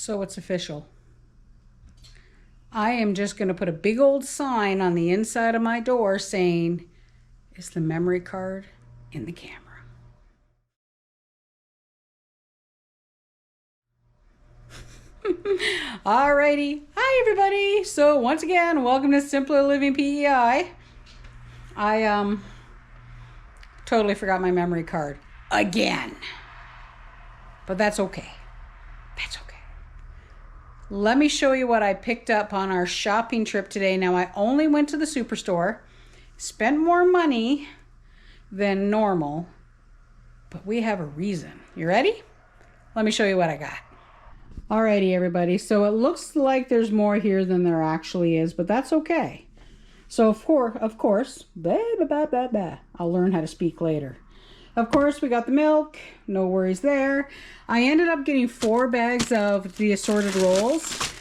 So it's official. I am just going to put a big old sign on the inside of my door saying, "Is the memory card in the camera?" Alrighty. Hi everybody. So once again, welcome to Simpler Living PEI. I totally forgot my memory card again. But that's okay. That's okay. Let me show you what I picked up on our shopping trip today. Now, I only went to the superstore, spent more money than normal, but we have a reason. You ready? Let me show you what I got. Alrighty, everybody. So it looks like there's more here than there actually is, but that's okay. So of course, I'll learn how to speak later. Of course, we got the milk. No worries there. I ended up getting 4 bags of the assorted rolls.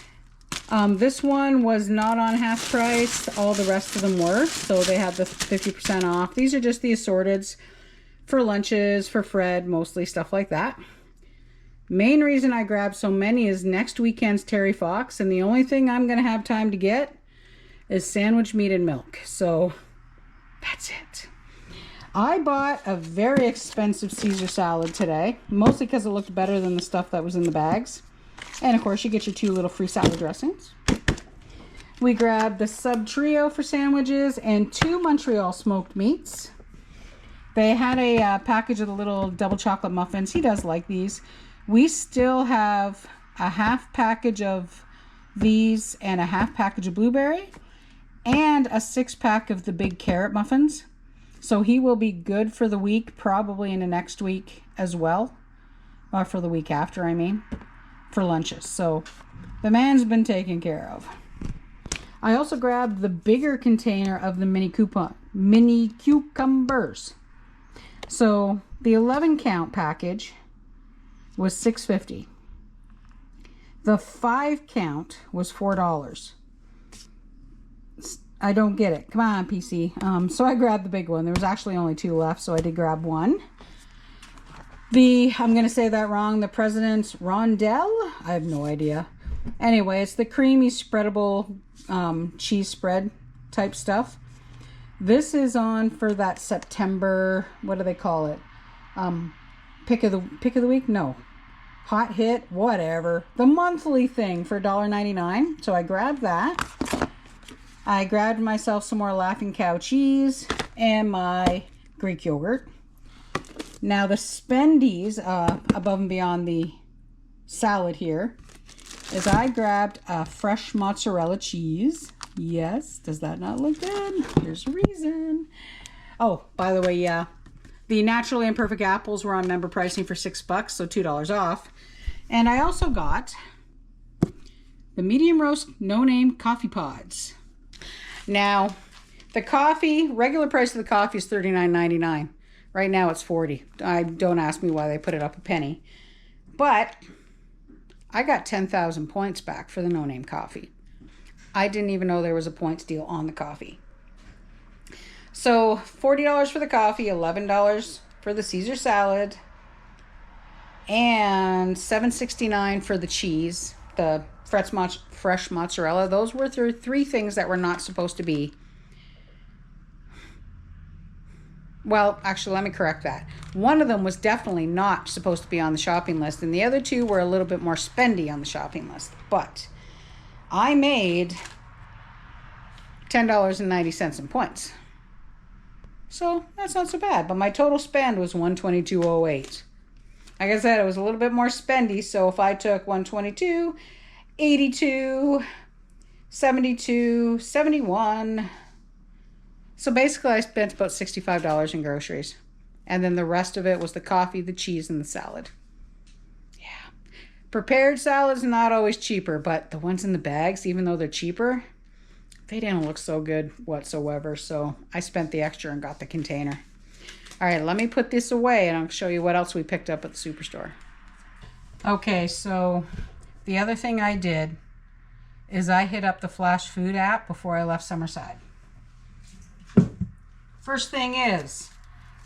This one was not on half price. All the rest of them were. So they had the 50% off. These are just the assorteds for lunches, for Fred, mostly stuff like that. Main reason I grabbed so many is next weekend's Terry Fox. And the only thing I'm going to have time to get is sandwich meat and milk. So that's it. I bought a very expensive Caesar salad today, mostly because it looked better than the stuff that was in the bags. And of course, you get your 2 little free salad dressings. We grabbed the sub trio for sandwiches and 2 Montreal smoked meats. They had a package of the little double chocolate muffins. He does like these. We still have a half package of these and a half package of blueberry and a 6-pack of the big carrot muffins. So he will be good for the week, probably in the next week as well. Or for the week after, I mean, for lunches. So the man's been taken care of. I also grabbed the bigger container of the mini cucumbers. So the 11 count package was $6.50. The 5 count was $4. I don't get it. Come on, PC. So I grabbed the big one. There was actually only 2 left, so I did grab one. I'm going to say that wrong, the President's Rondelle? I have no idea. Anyway, it's the creamy spreadable cheese spread type stuff. This is on for that September, what do they call it? Pick of the week? No. Hot hit, whatever. The monthly thing for $1.99. So I grabbed that. I grabbed myself some more Laughing Cow cheese and my Greek yogurt. Now the spendies, above and beyond the salad here, is I grabbed a fresh mozzarella cheese. Yes, does that not look good? There's a reason. Oh, by the way, yeah, the Naturally Imperfect apples were on member pricing for $6, so $2 off. And I also got the medium roast no-name coffee pods. Now, the coffee, regular price of the coffee is $39.99. Right now it's $40. Don't ask me why they put it up a penny. But I got 10,000 points back for the no-name coffee. I didn't even know there was a points deal on the coffee. So $40 for the coffee, $11 for the Caesar salad, and $7.69 for the cheese, the fresh mozzarella. Those were 3 things that were not supposed to be. Well, actually, let me correct that. One of them was definitely not supposed to be on the shopping list, and the other 2 were a little bit more spendy on the shopping list. But I made $10.90 in points. So that's not so bad. But my total spend was $122.08. Like I said, it was a little bit more spendy. So if I took $122, $82, $72, $71. So basically I spent about $65 in groceries. And then the rest of it was the coffee, the cheese, and the salad. Yeah. Prepared salad's not always cheaper, but the ones in the bags, even though they're cheaper, they didn't look so good whatsoever. So I spent the extra and got the container. All right, let me put this away and I'll show you what else we picked up at the superstore. Okay, so the other thing I did is I hit up the Flash Food app before I left Summerside. First thing is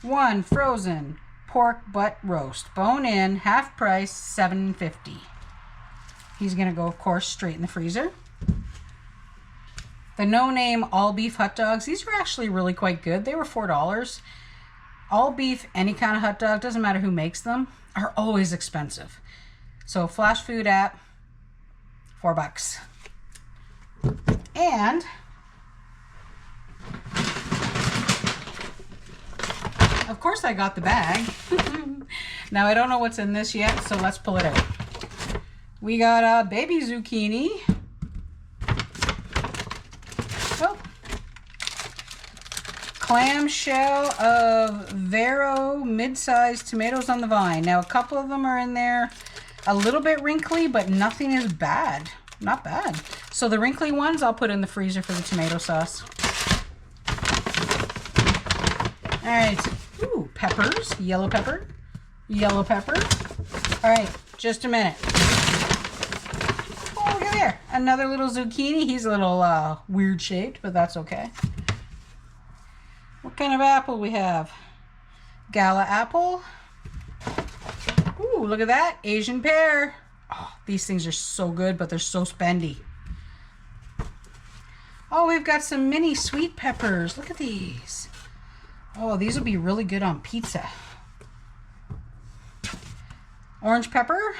1 frozen pork butt roast, bone in, half price, $7.50. He's going to go, of course, straight in the freezer. The no-name all-beef hot dogs, these are actually really quite good. They were $4. All beef, any kind of hot dog, doesn't matter who makes them, are always expensive. So flash food app, $4. And of course I got the bag. Now I don't know what's in this yet, so let's pull it out. We got a baby zucchini. Oh. Clamshell of Vero mid-sized tomatoes on the vine. Now a couple of them are in there a little bit wrinkly, but nothing is bad. Not bad. So the wrinkly ones I'll put in the freezer for the tomato sauce. All right. Ooh, peppers. Yellow pepper. Yellow pepper. All right, just a minute. Oh, look at there. Another little zucchini. He's a little weird shaped, but that's okay. What kind of apple we have? Gala apple. Ooh, look at that. Asian pear. Oh, these things are so good, but they're so spendy. Oh, we've got some mini sweet peppers. Look at these. Oh, these would be really good on pizza. Orange pepper.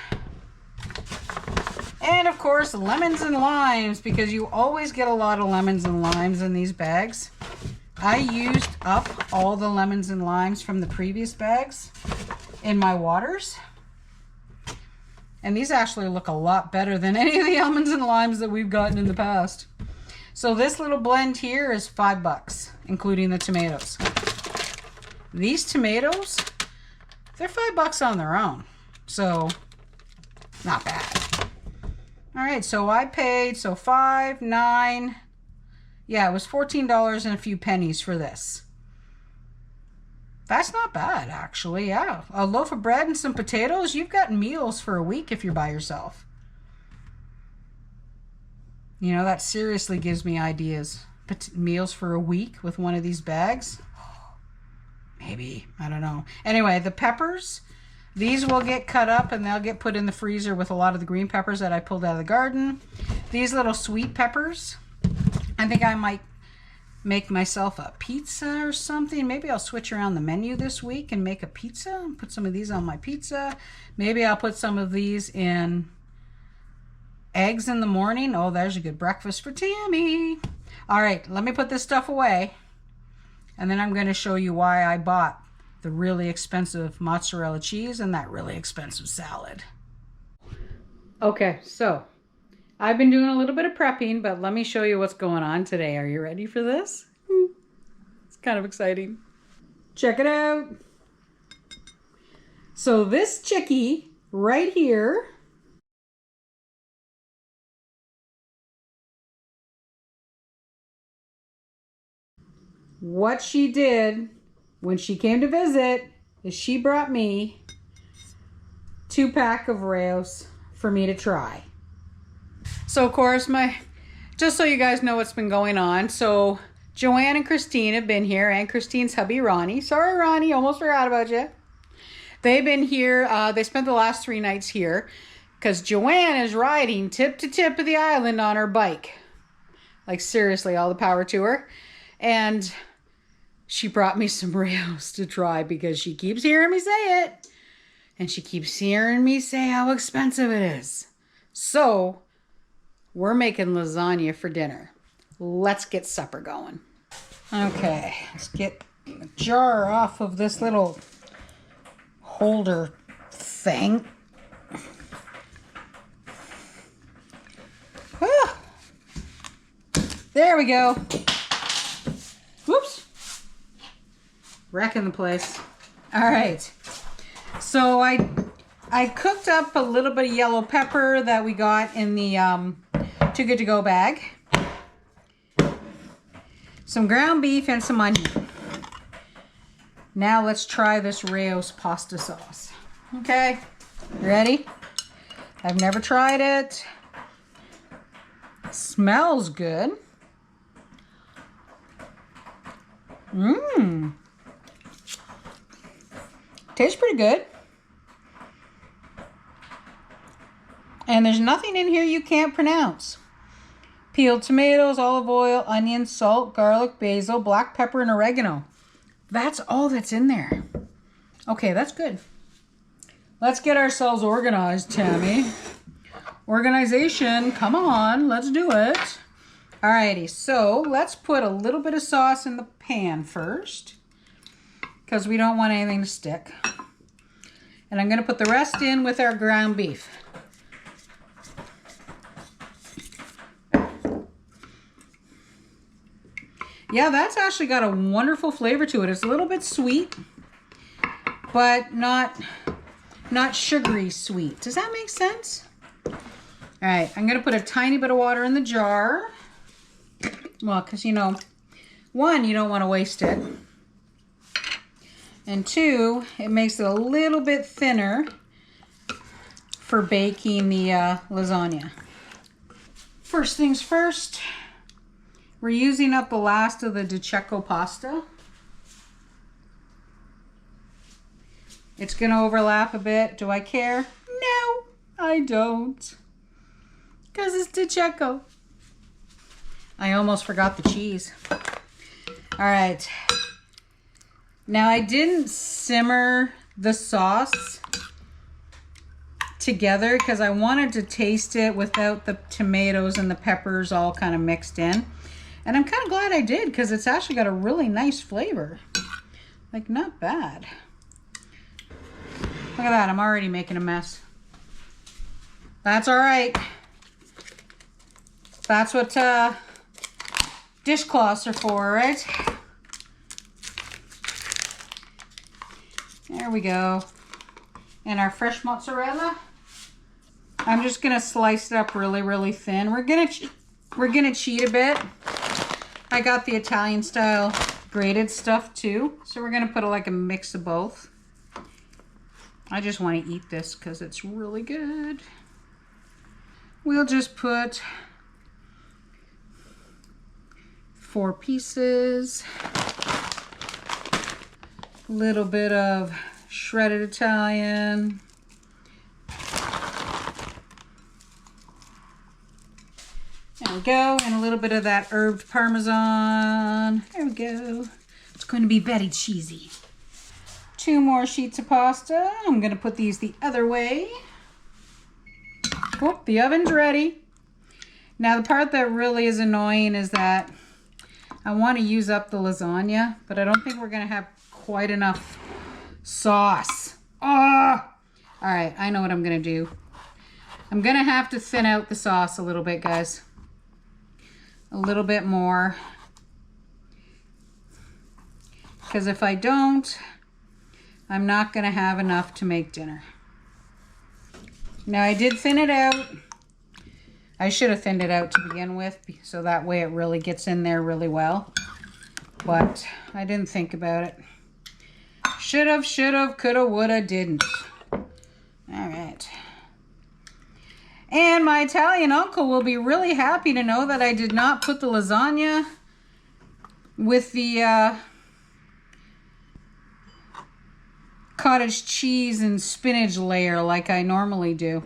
And of course, lemons and limes, because you always get a lot of lemons and limes in these bags. I used up all the lemons and limes from the previous bags in my waters. And these actually look a lot better than any of the almonds and limes that we've gotten in the past. So this little blend here is $5, including the tomatoes. These tomatoes, they're $5 on their own. So, not bad. All right, so I paid, so 5, 9, yeah, it was $14 and a few pennies for this. That's not bad, actually, yeah. A loaf of bread and some potatoes, you've got meals for a week if you're by yourself. You know, that seriously gives me ideas. Meals for a week with one of these bags? Maybe, I don't know. Anyway, the peppers, these will get cut up and they'll get put in the freezer with a lot of the green peppers that I pulled out of the garden. These little sweet peppers, I think I might make myself a pizza or something. Maybe I'll switch around the menu this week and make a pizza. Put some of these on my pizza. Maybe I'll put some of these in eggs in the morning. Oh, there's a good breakfast for Tammy. All right, let me put this stuff away. And then I'm going to show you why I bought the really expensive mozzarella cheese and that really expensive salad. Okay, so I've been doing a little bit of prepping, but let me show you what's going on today. Are you ready for this? It's kind of exciting. Check it out. So this chickie right here, what she did when she came to visit is she brought me 2-pack of Raos for me to try. So of course, just so you guys know what's been going on, so Joanne and Christine have been here, and Christine's hubby Ronnie. Sorry Ronnie, almost forgot about you. They've been here, they spent the last 3 nights here because Joanne is riding tip to tip of the island on her bike. Like seriously, all the power to her. And she brought me some Raos to try because she keeps hearing me say it. And she keeps hearing me say how expensive it is. So, we're making lasagna for dinner. Let's get supper going. Okay, let's get the jar off of this little holder thing. Ah, there we go. Whoops. Wrecking the place. All right. So I cooked up a little bit of yellow pepper that we got in the Too Good To Go bag. Some ground beef and some onion. Now let's try this Raos pasta sauce. Okay, ready? I've never tried it. Smells good. Mmm. Tastes pretty good. And there's nothing in here you can't pronounce. Peeled tomatoes, olive oil, onion, salt, garlic, basil, black pepper, and oregano. That's all that's in there. Okay, that's good. Let's get ourselves organized, Tammy. Organization, come on, let's do it. Alrighty, so let's put a little bit of sauce in the pan first, because we don't want anything to stick. And I'm going to put the rest in with our ground beef. Yeah, that's actually got a wonderful flavor to it. It's a little bit sweet, but not sugary sweet. Does that make sense? All right, I'm going to put a tiny bit of water in the jar. Well, because, you know, one, you don't want to waste it. And two, it makes it a little bit thinner for baking the lasagna. First things first, we're using up the last of the di cecco pasta. It's going to overlap a bit. Do I care? No, I don't. Because it's di cecco. I almost forgot the cheese. All right. Now, I didn't simmer the sauce together because I wanted to taste it without the tomatoes and the peppers all kind of mixed in. And I'm kind of glad I did because it's actually got a really nice flavor. Like, not bad. Look at that. I'm already making a mess. That's all right. That's what dishcloths are for, right? There we go. And our fresh mozzarella. I'm just gonna slice it up really, really thin. We're gonna cheat a bit. I got the Italian style grated stuff too, so we're gonna put like a mix of both. I just want to eat this because it's really good. We'll just put 4 pieces. A little bit of shredded Italian. There we go. And a little bit of that herbed Parmesan. There we go. It's going to be very cheesy. 2 more sheets of pasta. I'm going to put these the other way. Oh, the oven's ready. Now, the part that really is annoying is that I want to use up the lasagna, but I don't think we're going to have quite enough sauce. Ah! All right, I know what I'm going to do. I'm going to have to thin out the sauce a little bit, guys. A little bit more. Because if I don't, I'm not going to have enough to make dinner. Now, I did thin it out. I should have thinned it out to begin with, so that way it really gets in there really well. But I didn't think about it. Should've, coulda, woulda, didn't. All right. And my Italian uncle will be really happy to know that I did not put the lasagna with the cottage cheese and spinach layer like I normally do.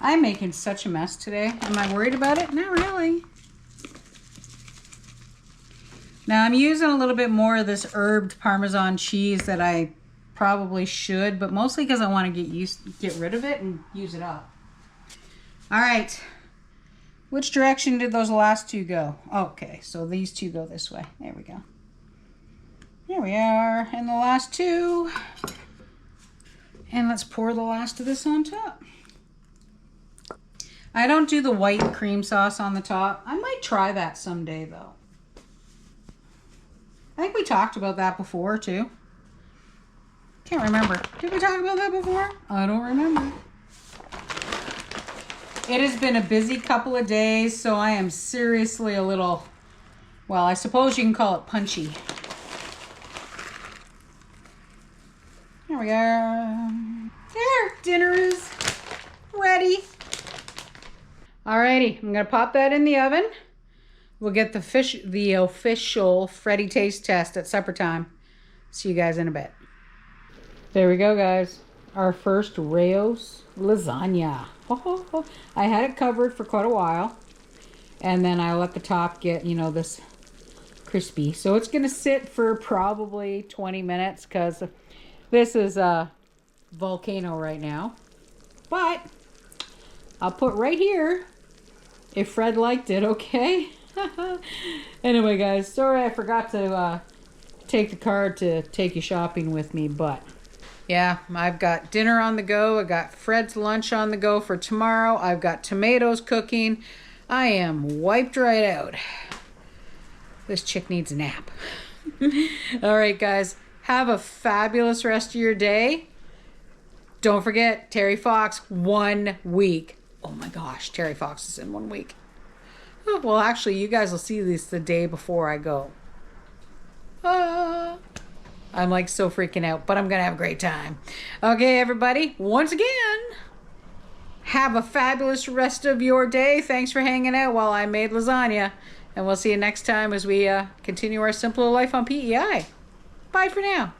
I'm making such a mess today. Am I worried about it? Not really. Now I'm using a little bit more of this herbed Parmesan cheese that I probably should, but mostly because I want to get rid of it and use it up. All right. Which direction did those last 2 go? Okay, so these 2 go this way. There we go. There we are. And the last 2. And let's pour the last of this on top. I don't do the white cream sauce on the top. I might try that someday, though. I think we talked about that before, too. Can't remember. Did we talk about that before? I don't remember. It has been a busy couple of days, so I am seriously a little, well, I suppose you can call it punchy. There we are. There, dinner is ready. Alrighty, I'm gonna pop that in the oven. We'll get the official Freddy taste test at supper time. See you guys in a bit. There we go, guys. our first Rayo's lasagna. I had it covered for quite a while. And then I let the top get, you know, this crispy. So it's going to sit for probably 20 minutes because this is a volcano right now. But I'll put right here if Fred liked it, okay? Anyway, guys, sorry I forgot to take the card to take you shopping with me, but yeah, I've got dinner on the go. I got Fred's lunch on the go for tomorrow. I've got tomatoes cooking. I am wiped right out. This chick needs a nap. All right, guys, have a fabulous rest of your day. Don't forget, Terry Fox, 1 week. Oh my gosh, Terry Fox is in 1 week. Oh, well, actually, you guys will see this the day before I go. I'm like so freaking out, but I'm going to have a great time. Okay, everybody, once again, have a fabulous rest of your day. Thanks for hanging out while I made lasagna. And we'll see you next time as we continue our simpler life on PEI. Bye for now.